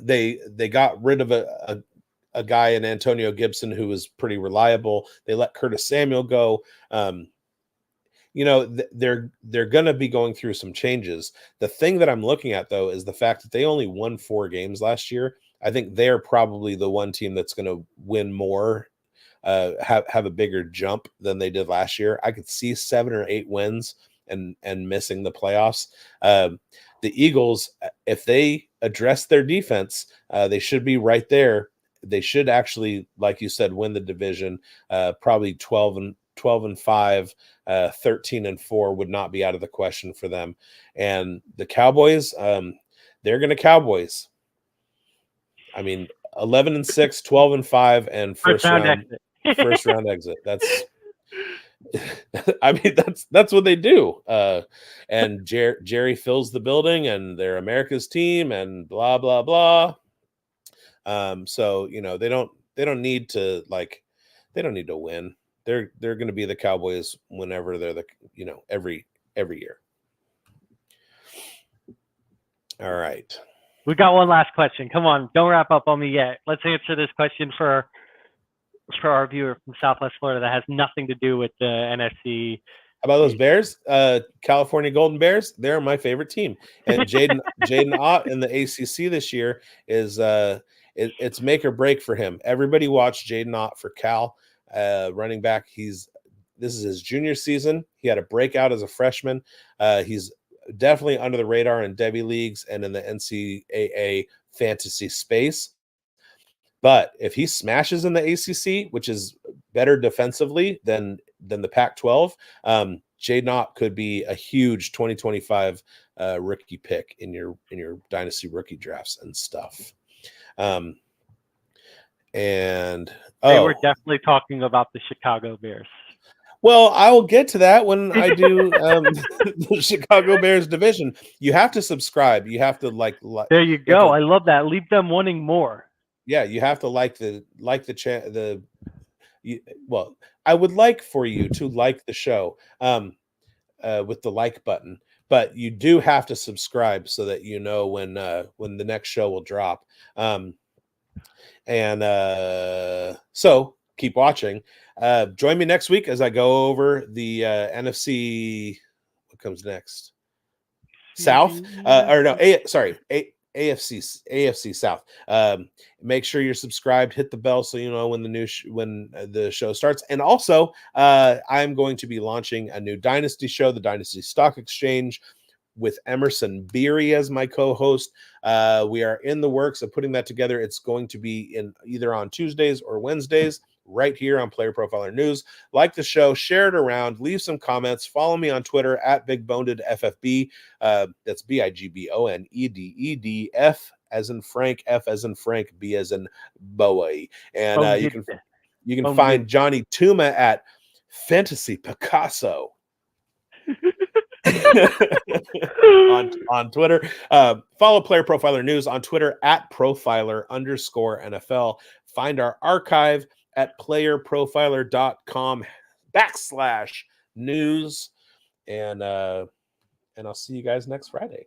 They got rid of a guy in Antonio Gibson who was pretty reliable. They let Curtis Samuel go. They're going to be going through some changes. The thing that I'm looking at, though, is the fact that they only won 4 games last year. I think they're probably the one team that's going to win more, have a bigger jump than they did last year. I could see 7 or 8 wins and missing the playoffs. The Eagles, if they address their defense, they should be right there. They should actually, like you said, win the division. Probably 12-5, 13-4 would not be out of the question for them. And the Cowboys, they're going to Cowboys. I mean, 11-6, 12-5, and first round exit. That's, I mean, that's what they do. And Jerry fills the building, and they're America's team, and blah blah blah. So they don't need to they don't need to win. They're going to be the Cowboys whenever they're every year. All right. We got one last question. Come on, don't wrap up on me yet. Let's answer this question for our viewer from Southwest Florida that has nothing to do with the NFC. How about those Bears? California Golden Bears. They're my favorite team. And Jaden Ott in the ACC this year is it's make or break for him. Everybody watched Jaden Ott for Cal, running back. This is his junior season. He had a breakout as a freshman. He's definitely under the radar in Devy leagues and in the NCAA fantasy space. But if he smashes in the ACC, which is better defensively than the Pac-12, Jaden Ott could be a huge 2025 rookie pick in your dynasty rookie drafts and stuff. They were definitely talking about the Chicago Bears. Well, I will get to that when I do the Chicago Bears division. You have to subscribe. You have to like There you have go. to- I love that. Leave them wanting more. yeah, you have to well, I would like for you to like the show with the like button, but you do have to subscribe so that you know when the next show will drop. So keep watching. Join me next week as I go over the NFC. What comes next? South, or no, AFC South. Make sure you're subscribed, hit the bell so you know when the show starts. And also, I'm going to be launching a new Dynasty show, the Dynasty Stock Exchange, with Emerson Beery as my co-host. We are in the works of putting that together. It's going to be either on Tuesdays or Wednesdays, right here on Player Profiler News. Like the show, share it around, leave some comments, follow me on Twitter at BigBonedFFB. That's BIGBONEDED, F as in Frank, F as in Frank, B as in Bowie. And you can find Jonny Tooma at Fantasy Picasso. on Twitter. Follow Player Profiler News on Twitter at Profiler_NFL. Find our archive at playerprofiler.com/news. And I'll see you guys next Friday.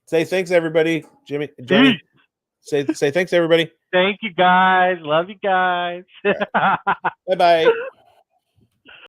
Say thanks, everybody. Jimmy, Johnny. Say thanks, everybody. Thank you, guys. Love you guys. Bye-bye.